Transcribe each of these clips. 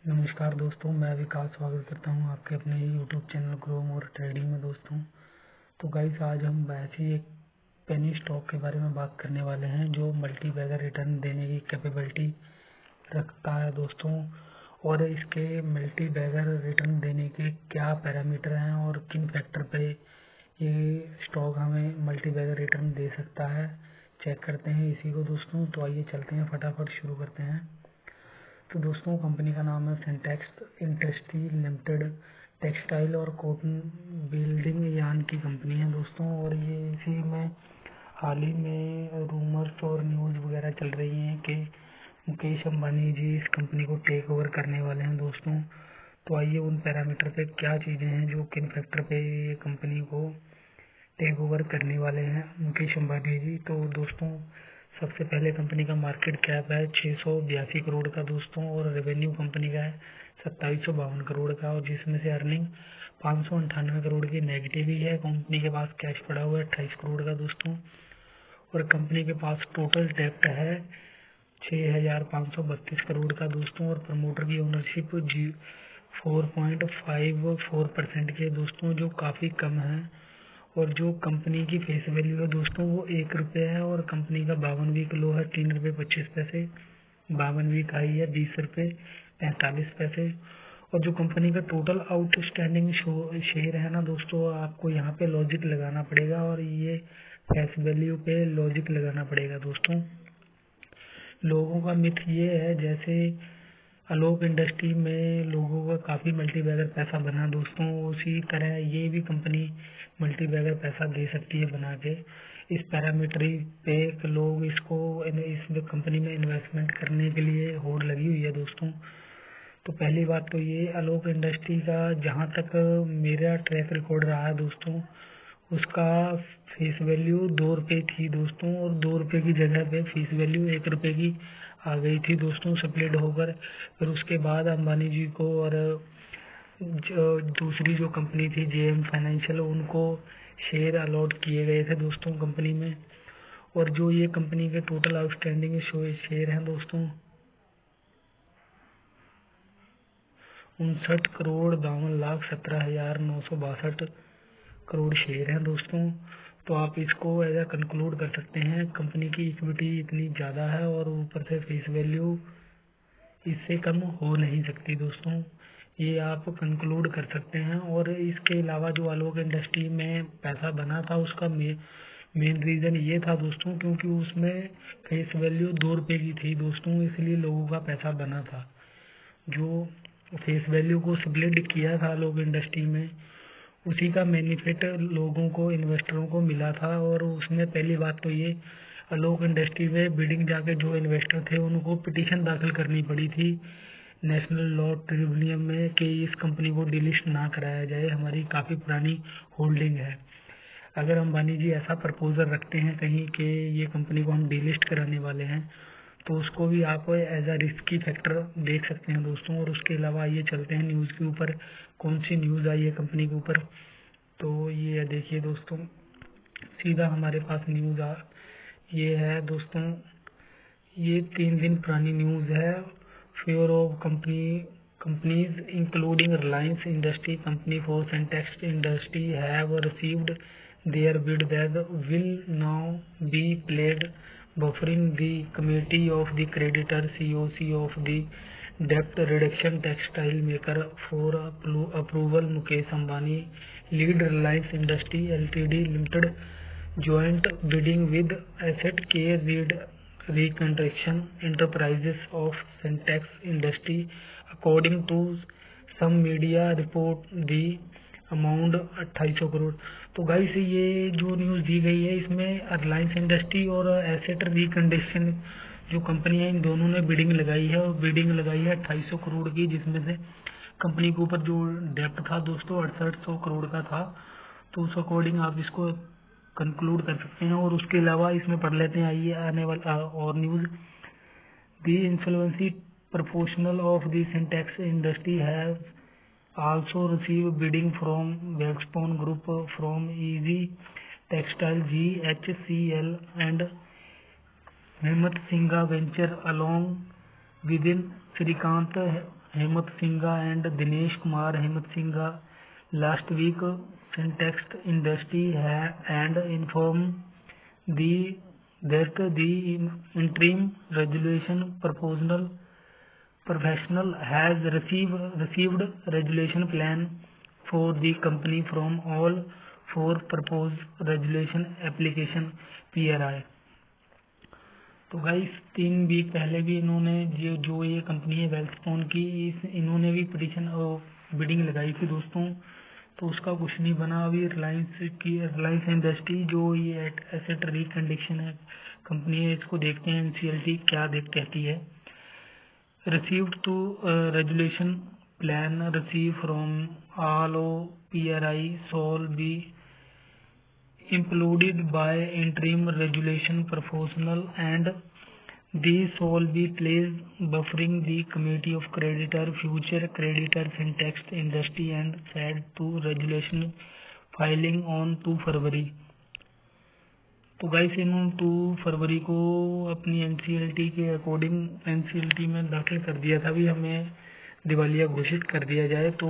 नमस्कार दोस्तों, मैं विकास स्वागत करता हूं आपके अपने YouTube channel grow more trading में। दोस्तों तो गाइस, आज हम ऐसी एक पेनी स्टॉक के बारे में बात करने वाले हैं जो मल्टी बैगर रिटर्न देने की कैपेबिलिटी रखता है दोस्तों। और इसके मल्टी बैगर रिटर्न देने के क्या पैरामीटर हैं और किन फैक्टर पे ये स्टॉक हमें मल्टी बैगर रिटर्न दे सकता है, चेक करते हैं इसी को दोस्तों। तो आइए चलते हैं, फटाफट शुरू करते हैं। तो दोस्तों, कंपनी का नाम है सिंटेक्स इंडस्ट्री लिमिटेड। टेक्सटाइल और कॉटन बिल्डिंग यार्न की कंपनी है दोस्तों। और ये इसी में हाल ही में रूमर्स और न्यूज़ वगैरह चल रही हैं कि मुकेश अंबानी जी इस कंपनी को टेक ओवर करने वाले हैं दोस्तों। तो आइए उन पैरामीटर पे क्या चीज़ें हैं जो किन फैक्टर पे ये कंपनी को टेक ओवर करने वाले हैं मुकेश अंबानी जी। तो दोस्तों, सबसे पहले कंपनी का मार्केट कैप है 682 करोड़ का दोस्तों। और रेवेन्यू कंपनी का है 2752 करोड़ का, और जिसमें से अर्निंग 598 करोड़ की नेगेटिव ही है। कंपनी के पास कैश पड़ा हुआ है 28 करोड़ का दोस्तों। और कंपनी के पास टोटल डेप्ट है 6532 करोड़ का दोस्तों। और प्रमोटर की ओनरशिप 4.54% की है दोस्तों, जो काफ़ी कम है। और जो कंपनी की फेस वैल्यू है दोस्तों वो 1 रुपये है। और कंपनी का 52वीं लो है 3 रुपये 25 पैसे। 52वीं हाई है 20 रुपये 45 पैसे। और जो कंपनी का टोटल आउटस्टैंडिंग शेयर है ना दोस्तों, आपको यहाँ पे लॉजिक लगाना पड़ेगा और ये फेस वैल्यू पे लॉजिक लगाना पड़ेगा दोस्तों। लोगों का मिथ ये है, जैसे आलोक इंडस्ट्री में लोगों का काफ़ी मल्टीबैगर पैसा बना दोस्तों, उसी तरह ये भी कंपनी मल्टीबैगर पैसा दे सकती है बना के। इस पैरामीटरी पे लोग इसको इस कंपनी में इन्वेस्टमेंट करने के लिए होड़ लगी हुई है दोस्तों। तो पहली बात तो ये आलोक इंडस्ट्री का जहाँ तक मेरा ट्रैक रिकॉर्ड रहा है दोस्तों, उसका फेस वैल्यू 2 रुपये थी दोस्तों। और 2 रुपये की जगह पे फेस वैल्यू 1 रुपये की आ गई थी दोस्तों, स्प्लिट होकर। फिर उसके बाद अंबानी जी को और दूसरी जो कंपनी थी जेएम फाइनेंशियल, उनको शेयर अलॉट किए गए थे दोस्तों कंपनी में। और जो ये कंपनी के टोटल आउटस्टैंडिंग शेयर हैं दोस्तों 59,52,17,962 करोड़ शेयर हैं दोस्तों। तो आप इसको ऐसा कंक्लूड कर सकते हैं, कंपनी की इक्विटी इतनी ज़्यादा है और ऊपर से फेस वैल्यू इससे कम हो नहीं सकती दोस्तों, ये आप कंक्लूड कर सकते हैं। और इसके अलावा जो आलोक इंडस्ट्री में पैसा बना था उसका मेन रीज़न ये था दोस्तों, क्योंकि उसमें फेस वैल्यू 2 रुपये की थी दोस्तों, इसलिए लोगों का पैसा बना था। जो फेस वैल्यू को स्प्लिट किया था आलोक इंडस्ट्री में, उसी का बेनिफिट लोगों को, इन्वेस्टरों को मिला था। और उसमें पहली बात तो ये, आलोक इंडस्ट्री में बिडिंग जाके जो इन्वेस्टर थे उनको पिटीशन दाखिल करनी पड़ी थी नेशनल लॉ ट्रिब्यूनल में कि इस कंपनी को डिलिस्ट ना कराया जाए, हमारी काफ़ी पुरानी होल्डिंग है। अगर अंबानी जी ऐसा प्रपोजल रखते हैं कहीं कि ये कंपनी को हम डिलिस्ट कराने वाले हैं, तो उसको भी आप एज अ रिस्की फैक्टर देख सकते हैं दोस्तों। और उसके अलावा ये चलते हैं न्यूज़ के ऊपर, कौन सी न्यूज़ आई है कंपनी के ऊपर। तो ये देखिए दोस्तों, सीधा हमारे पास न्यूज़ ये है दोस्तों, ये 3 दिन पुरानी न्यूज़ है। Fair of companies including Reliance industry company for Sintex industry have received their bid that will now be played buffering the committee of the creditor COC of the debt reduction textile maker for approval. Mukesh Ambani lead Reliance Industry Ltd Limited joint bidding with Asset Care Reconstruction Enterprises of Syntex Industry. According to some media report, the amount 2800 crore. तो guys, ये जो news दी गई है इसमें Reliance industry और asset recondition जो company है, इन दोनों ने बिडिंग लगाई है। और बिडिंग लगाई है 2800 करोड़ की, जिसमें से कंपनी के ऊपर जो डेप्ट था दोस्तों 6800 करोड़ का था। तो उस अकॉर्डिंग आप इसको कंक्लूड कर सकते हैं। और उसके अलावा इसमें पढ़ लेते हैं, आइए आने वाला और news. The insolvency proportional of the Sintex industry have also receive bidding from Welspun Group from Easy Textile GHCL and Hemant Singha Venture along within Srikant Hemant Singha and Dinesh Kumar Hemant Singha last week Syntax industry and informed that the interim resolution professional has received resolution plan for the company from all 4 proposed resolution application PRI। तो guys 3 week पहले भी इन्होंने जो ये company है वेल्सपॉन की, इन्होंने भी पिटीशन और बिडिंग लगाई थी दोस्तों, तो उसका कुछ नहीं बना। अभी रिलायंस इंडस्ट्री जो ये एसेट रिकंडीशन है कंपनी है, इसको देखते हैं NCLT क्या कहती है। Received to resolution plan received from all PRI shall be included by interim resolution proposal and these shall be placed buffering the committee of creditor future creditor Syntax industry and said to resolution filing on 2 फरवरी। तो guys इन्होंने 2 फरवरी को अपनी NCLT के according NCLT में दाखिल कर दिया था भी हमें दिवालिया घोषित कर दिया जाए, तो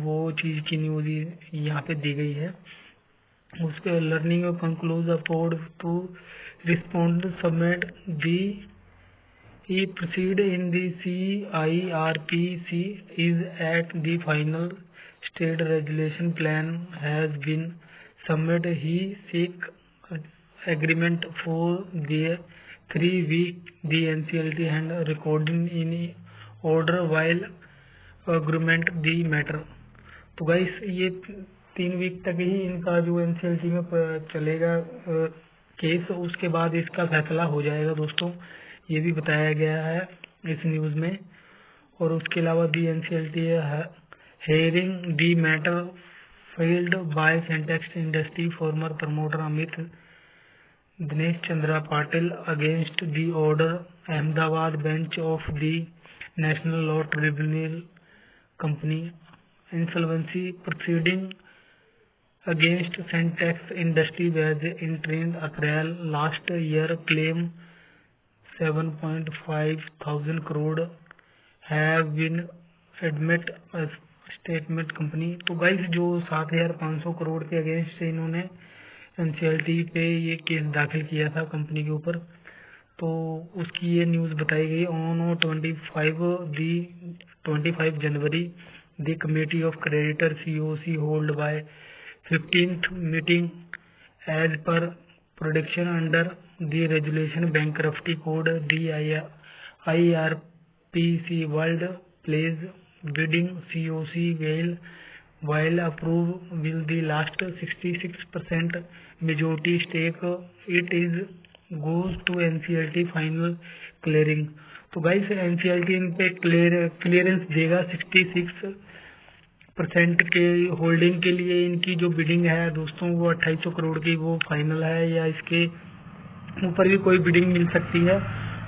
वो चीज़ की न्यूज़ यहाँ पे दी गई है। उसके लर्निंग और conclude afford to respond submit the proceed in the CIRPC is at the final state resolution plan has been submitted. He seek agreement for the 3 week the NCLT and recording in order while agreement the matter। तो guys ये 3 week तक ही इनका जो NCLT में चलेगा case, उसके बाद इसका फैसला हो जाएगा दोस्तों, ये भी बताया गया है इस न्यूज़ में। और उसके अलावा दी NCLT hearing the matter filed by Syntax Industry former promoter Amit Dinesh Chandra Patil against the order Ahmedabad bench of the National Law Tribunal company insolvency proceeding against Syntax Industry was in April last year claim 7.5 thousand crore have been admit statement company. तो guys जो 7,500 करोड़ के against से इन्होंने NCLT पे ये case दाखिल किया था कंपनी के ऊपर, तो उसकी ये न्यूज़ बताई गई। On 25 January the committee of creditor COC hold by 15th meeting as per production under the resolution bankruptcy code the IRPC world pledge bidding COC while approve will the last 66% majority stake it is goes to NCLT final clearing। तो guys NCLT इन पे clearance देगा 66% के holding के लिए। इनकी जो bidding है दोस्तों वो 2800 करोड़ की वो फाइनल है, या इसके ऊपर भी कोई बिडिंग मिल सकती है,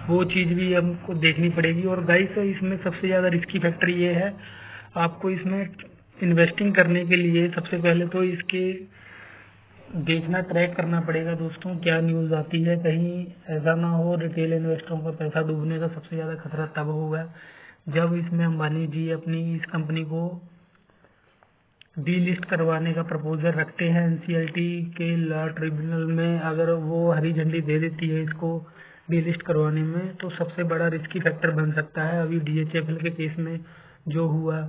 वो चीज़ भी हमको देखनी पड़ेगी। और गाइस इसमें सबसे ज़्यादा रिस्की फैक्टर ये है, आपको इसमें इन्वेस्टिंग करने के लिए सबसे पहले तो इसके देखना, ट्रैक करना पड़ेगा दोस्तों क्या न्यूज़ आती है, कहीं ऐसा ना हो रिटेल इन्वेस्टरों का पैसा डूबने का सबसे ज़्यादा खतरा तब होगा जब इसमें अंबानी जी अपनी इस कंपनी को डीलिस्ट करवाने का प्रपोजल रखते हैं NCLT के लॉ ट्रिब्यूनल में। अगर वो हरी झंडी दे देती है इसको डीलिस्ट करवाने में, तो सबसे बड़ा रिस्की फैक्टर बन सकता है। अभी DHFL के केस में जो हुआ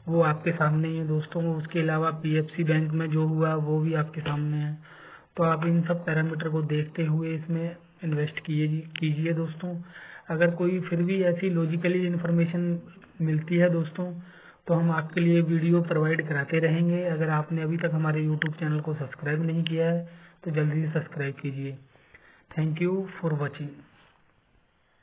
वो आपके सामने ही है दोस्तों, उसके अलावा PFC बैंक में जो हुआ वो भी आपके सामने है। तो आप इन सब पैरामीटर को देखते हुए इसमें इन्वेस्ट कीजिए दोस्तों। अगर कोई फिर भी ऐसी लॉजिकली इन्फॉर्मेशन मिलती है दोस्तों, तो हम आपके लिए वीडियो प्रोवाइड कराते रहेंगे। अगर आपने अभी तक हमारे YouTube चैनल को सब्सक्राइब नहीं किया है तो जल्दी से सब्सक्राइब कीजिए। Thank you for watching.